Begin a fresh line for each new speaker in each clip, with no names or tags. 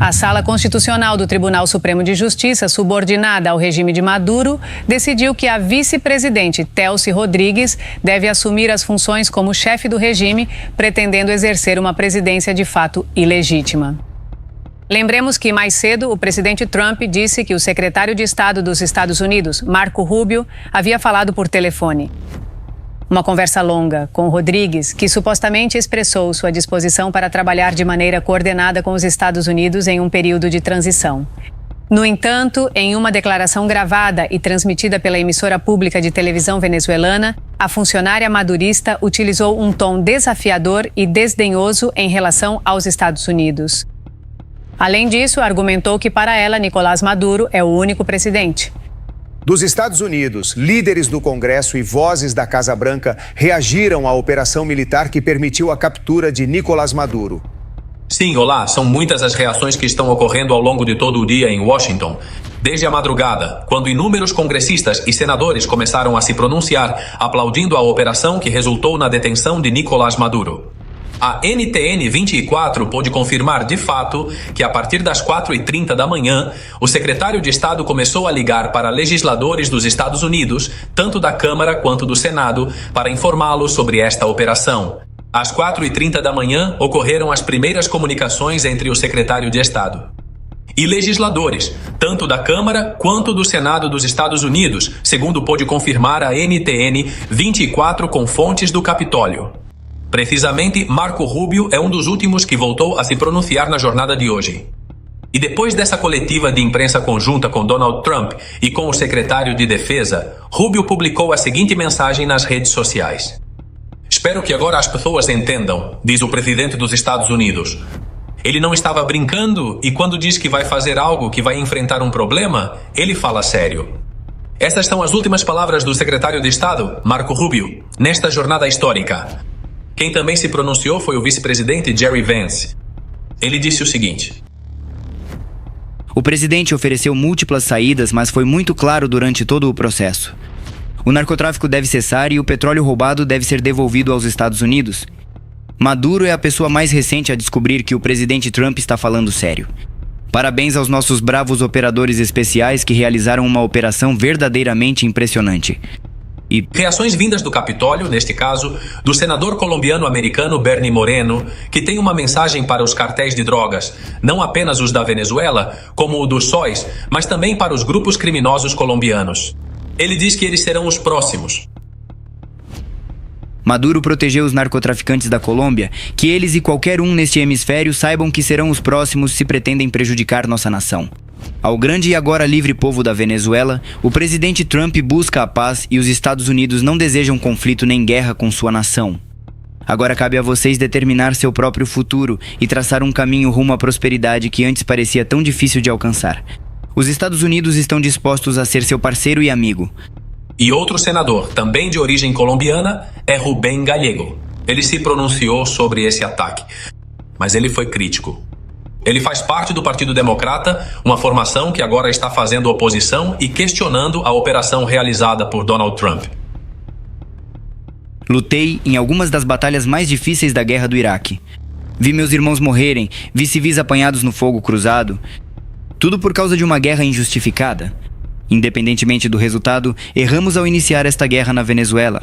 A Sala Constitucional do Tribunal Supremo de Justiça, subordinada ao regime de Maduro, decidiu que a vice-presidente Telci Rodrigues deve assumir as funções como chefe do regime, pretendendo exercer uma presidência de fato ilegítima. Lembremos que, mais cedo, o presidente Trump disse que o secretário de Estado dos Estados Unidos, Marco Rubio, havia falado por telefone. Uma conversa longa com Rodrigues, que supostamente expressou sua disposição para trabalhar de maneira coordenada com os Estados Unidos em um período de transição. No entanto, em uma declaração gravada e transmitida pela emissora pública de televisão venezuelana, a funcionária madurista utilizou um tom desafiador e desdenhoso em relação aos Estados Unidos. Além disso, argumentou que para ela, Nicolás Maduro é o único presidente.
Dos Estados Unidos, líderes do Congresso e vozes da Casa Branca reagiram à operação militar que permitiu a captura de Nicolás Maduro.
Sim, olá, são muitas as reações que estão ocorrendo ao longo de todo o dia em Washington. Desde a madrugada, quando inúmeros congressistas e senadores começaram a se pronunciar, aplaudindo a operação que resultou na detenção de Nicolás Maduro. A NTN 24 pôde confirmar de fato que a partir das 4h30 da manhã, o secretário de Estado começou a ligar para legisladores dos Estados Unidos, tanto da Câmara quanto do Senado, para informá-los sobre esta operação. Às 4h30 da manhã, ocorreram as primeiras comunicações entre o secretário de Estado e legisladores, tanto da Câmara quanto do Senado dos Estados Unidos, segundo pôde confirmar a NTN 24 com fontes do Capitólio. Precisamente, Marco Rubio é um dos últimos que voltou a se pronunciar na jornada de hoje. E depois dessa coletiva de imprensa conjunta com Donald Trump e com o secretário de Defesa, Rubio publicou a seguinte mensagem nas redes sociais. Espero que agora as pessoas entendam, diz o presidente dos Estados Unidos. Ele não estava brincando e quando diz que vai fazer algo que vai enfrentar um problema, ele fala sério. Estas são as últimas palavras do secretário de Estado, Marco Rubio, nesta jornada histórica. Quem também se pronunciou foi o vice-presidente Jerry Vance. Ele disse o seguinte:
o presidente ofereceu múltiplas saídas, mas foi muito claro durante todo o processo. O narcotráfico deve cessar e o petróleo roubado deve ser devolvido aos Estados Unidos. Maduro é a pessoa mais recente a descobrir que o presidente Trump está falando sério. Parabéns aos nossos bravos operadores especiais que realizaram uma operação verdadeiramente impressionante.
E reações vindas do Capitólio, neste caso, do senador colombiano-americano Bernie Moreno, que tem uma mensagem para os cartéis de drogas, não apenas os da Venezuela, como o dos sóis, mas também para os grupos criminosos colombianos. Ele diz que eles serão os próximos.
Maduro protegeu os narcotraficantes da Colômbia, que eles e qualquer um neste hemisfério saibam que serão os próximos se pretendem prejudicar nossa nação. Ao grande e agora livre povo da Venezuela, o presidente Trump busca a paz e os Estados Unidos não desejam conflito nem guerra com sua nação. Agora cabe a vocês determinar seu próprio futuro e traçar um caminho rumo à prosperidade que antes parecia tão difícil de alcançar. Os Estados Unidos estão dispostos a ser seu parceiro e amigo.
E outro senador, também de origem colombiana, é Rubén Gallego. Ele se pronunciou sobre esse ataque, mas ele foi crítico. Ele faz parte do Partido Democrata, uma formação que agora está fazendo oposição e questionando a operação realizada por Donald Trump.
Lutei em algumas das batalhas mais difíceis da guerra do Iraque. Vi meus irmãos morrerem, vi civis apanhados no fogo cruzado. Tudo por causa de uma guerra injustificada. Independentemente do resultado, erramos ao iniciar esta guerra na Venezuela.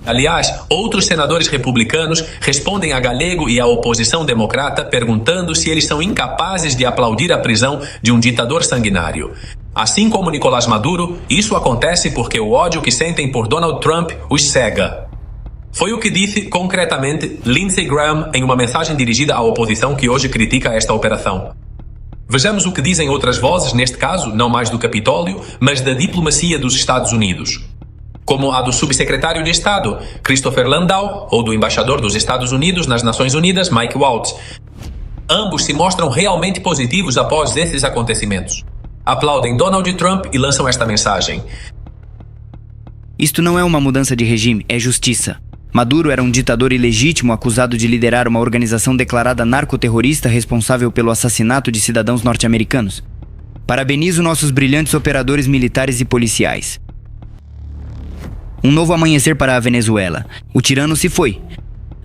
Aliás, outros senadores republicanos respondem a Gallego e à oposição democrata perguntando se eles são incapazes de aplaudir a prisão de um ditador sanguinário. Assim como Nicolás Maduro, isso acontece porque o ódio que sentem por Donald Trump os cega. Foi o que disse concretamente Lindsey Graham em uma mensagem dirigida à oposição que hoje critica esta operação. Vejamos o que dizem outras vozes, neste caso, não mais do Capitólio, mas da diplomacia dos Estados Unidos. Como a do subsecretário de Estado, Christopher Landau, ou do embaixador dos Estados Unidos nas Nações Unidas, Mike Waltz. Ambos se mostram realmente positivos após esses acontecimentos. Aplaudem Donald Trump e lançam esta mensagem.
Isto não é uma mudança de regime, é justiça. Maduro era um ditador ilegítimo acusado de liderar uma organização declarada narcoterrorista responsável pelo assassinato de cidadãos norte-americanos. Parabenizo nossos brilhantes operadores militares e policiais. Um novo amanhecer para a Venezuela. O tirano se foi.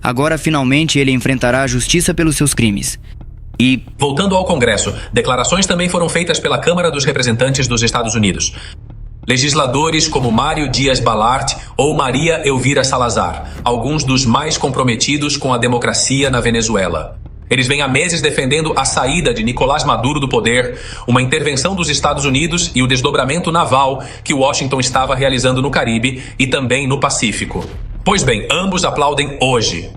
Agora, finalmente, ele enfrentará a justiça pelos seus crimes. E,
voltando ao Congresso, declarações também foram feitas pela Câmara dos Representantes dos Estados Unidos. Legisladores como Mário Dias Balart ou Maria Elvira Salazar, alguns dos mais comprometidos com a democracia na Venezuela. Eles vêm há meses defendendo a saída de Nicolás Maduro do poder, uma intervenção dos Estados Unidos e o desdobramento naval que Washington estava realizando no Caribe e também no Pacífico. Pois bem, ambos aplaudem hoje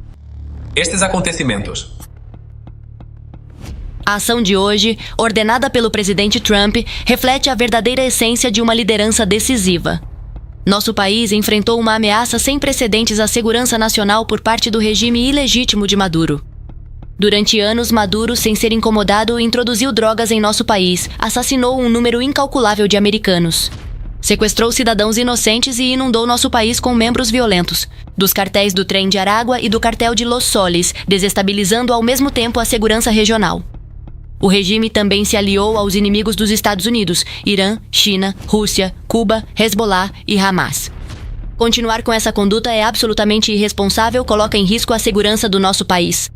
estes acontecimentos.
A ação de hoje, ordenada pelo presidente Trump, reflete a verdadeira essência de uma liderança decisiva. Nosso país enfrentou uma ameaça sem precedentes à segurança nacional por parte do regime ilegítimo de Maduro. Durante anos, Maduro, sem ser incomodado, introduziu drogas em nosso país, assassinou um número incalculável de americanos. Sequestrou cidadãos inocentes e inundou nosso país com membros violentos, dos cartéis do Trem de Aragua e do cartel de Los Soles, desestabilizando ao mesmo tempo a segurança regional. O regime também se aliou aos inimigos dos Estados Unidos, Irã, China, Rússia, Cuba, Hezbollah e Hamas. Continuar com essa conduta é absolutamente irresponsável, coloca em risco a segurança do nosso país.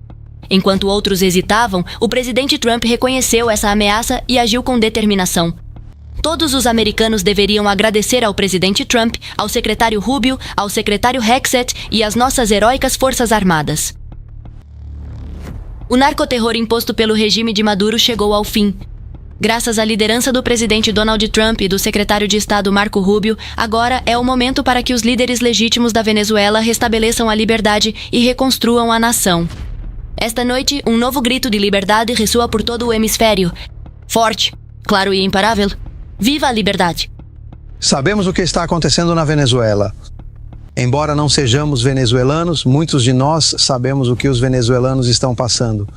Enquanto outros hesitavam, o presidente Trump reconheceu essa ameaça e agiu com determinação. Todos os americanos deveriam agradecer ao presidente Trump, ao secretário Rubio, ao secretário Hexet e às nossas heróicas Forças Armadas. O narcoterror imposto pelo regime de Maduro chegou ao fim. Graças à liderança do presidente Donald Trump e do secretário de Estado Marco Rubio, agora é o momento para que os líderes legítimos da Venezuela restabeleçam a liberdade e reconstruam a nação. Esta noite, um novo grito de liberdade ressoa por todo o hemisfério. Forte, claro e imparável. Viva a liberdade!
Sabemos o que está acontecendo na Venezuela. Embora não sejamos venezuelanos, muitos de nós sabemos o que os venezuelanos estão passando.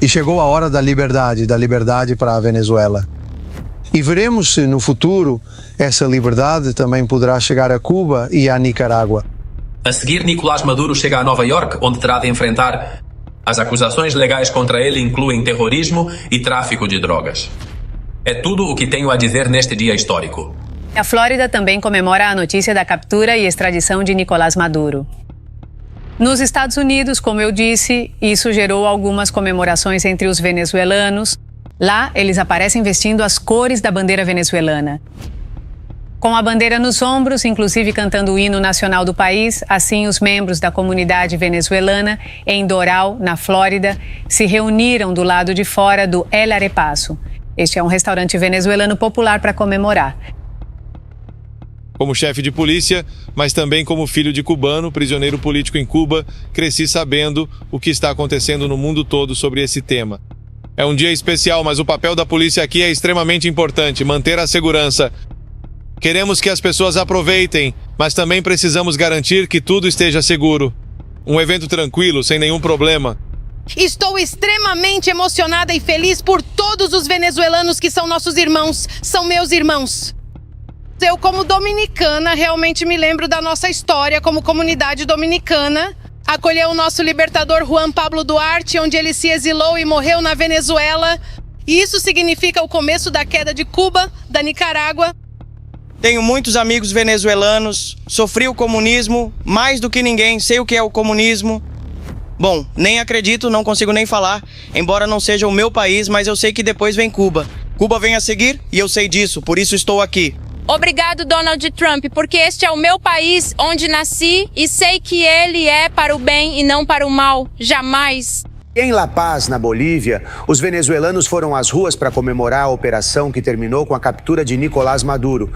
E chegou a hora da liberdade para a Venezuela. E veremos se no futuro essa liberdade também poderá chegar a Cuba e a Nicarágua.
A seguir, Nicolás Maduro chega a Nova York, onde terá de enfrentar. As acusações legais contra ele incluem terrorismo e tráfico de drogas. É tudo o que tenho a dizer neste dia histórico.
A Flórida também comemora a notícia da captura e extradição de Nicolás Maduro. Nos Estados Unidos, como eu disse, isso gerou algumas comemorações entre os venezuelanos. Lá, eles aparecem vestindo as cores da bandeira venezuelana. Com a bandeira nos ombros, inclusive cantando o hino nacional do país, assim os membros da comunidade venezuelana em Doral, na Flórida, se reuniram do lado de fora do El Arepaso. Este é um restaurante venezuelano popular para comemorar.
Como chefe de polícia, mas também como filho de cubano, prisioneiro político em Cuba, cresci sabendo o que está acontecendo no mundo todo sobre esse tema. É um dia especial, mas o papel da polícia aqui é extremamente importante, manter a segurança. Queremos que as pessoas aproveitem, mas também precisamos garantir que tudo esteja seguro. Um evento tranquilo, sem nenhum problema.
Estou extremamente emocionada e feliz por todos os venezuelanos que são nossos irmãos, são meus irmãos. Eu, como dominicana, realmente me lembro da nossa história como comunidade dominicana. Acolheu o nosso libertador Juan Pablo Duarte, onde ele se exilou e morreu na Venezuela. E isso significa o começo da queda de Cuba, da Nicarágua.
Tenho muitos amigos venezuelanos, sofri o comunismo, mais do que ninguém, sei o que é o comunismo. Bom, nem acredito, não consigo nem falar, embora não seja o meu país, mas eu sei que depois vem Cuba. Cuba vem a seguir e eu sei disso, por isso estou aqui.
Obrigado, Donald Trump, porque este é o meu país onde nasci e sei que ele é para o bem e não para o mal, jamais.
Em La Paz, na Bolívia, os venezuelanos foram às ruas para comemorar a operação que terminou com a captura de Nicolás Maduro.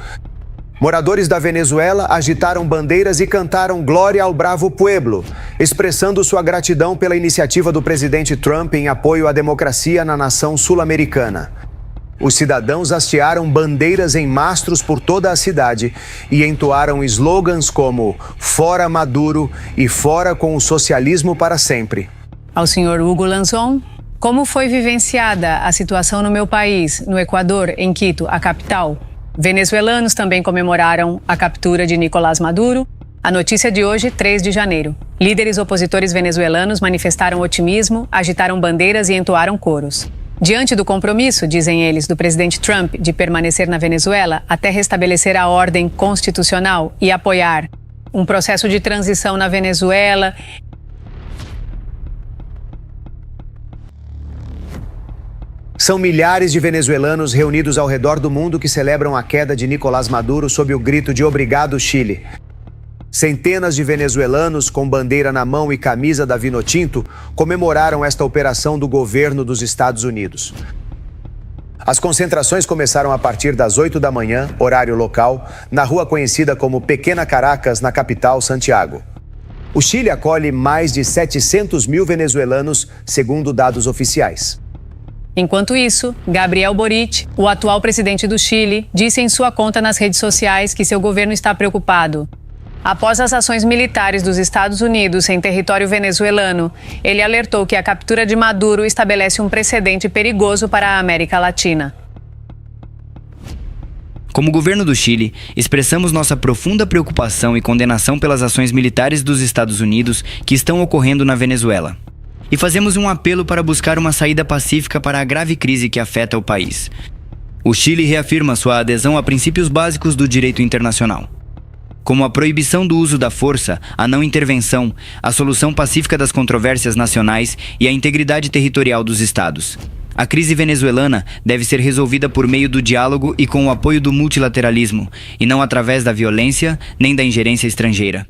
Moradores da Venezuela agitaram bandeiras e cantaram Glória ao Bravo Pueblo, expressando sua gratidão pela iniciativa do presidente Trump em apoio à democracia na nação sul-americana. Os cidadãos hastearam bandeiras em mastros por toda a cidade e entoaram slogans como Fora Maduro e Fora com o socialismo para sempre.
Ao senhor Hugo Lanzon, como foi vivenciada a situação no meu país, no Equador, em Quito, a capital? Venezuelanos também comemoraram a captura de Nicolás Maduro. A notícia de hoje, 3 de janeiro. Líderes opositores venezuelanos manifestaram otimismo, agitaram bandeiras e entoaram coros. Diante do compromisso, dizem eles, do presidente Trump de permanecer na Venezuela até restabelecer a ordem constitucional e apoiar um processo de transição na Venezuela.
São milhares de venezuelanos reunidos ao redor do mundo que celebram a queda de Nicolás Maduro sob o grito de "Obrigado, Chile". Centenas de venezuelanos com bandeira na mão e camisa da Vinotinto comemoraram esta operação do governo dos Estados Unidos. As concentrações começaram a partir das 8 da manhã, horário local, na rua conhecida como Pequena Caracas, na capital, Santiago. O Chile acolhe mais de 700 mil venezuelanos, segundo dados oficiais.
Enquanto isso, Gabriel Boric, o atual presidente do Chile, disse em sua conta nas redes sociais que seu governo está preocupado. Após as ações militares dos Estados Unidos em território venezuelano, ele alertou que a captura de Maduro estabelece um precedente perigoso para a América Latina.
Como governo do Chile, expressamos nossa profunda preocupação e condenação pelas ações militares dos Estados Unidos que estão ocorrendo na Venezuela. E fazemos um apelo para buscar uma saída pacífica para a grave crise que afeta o país. O Chile reafirma sua adesão a princípios básicos do direito internacional, como a proibição do uso da força, a não intervenção, a solução pacífica das controvérsias nacionais e a integridade territorial dos estados. A crise venezuelana deve ser resolvida por meio do diálogo e com o apoio do multilateralismo, e não através da violência nem da ingerência estrangeira.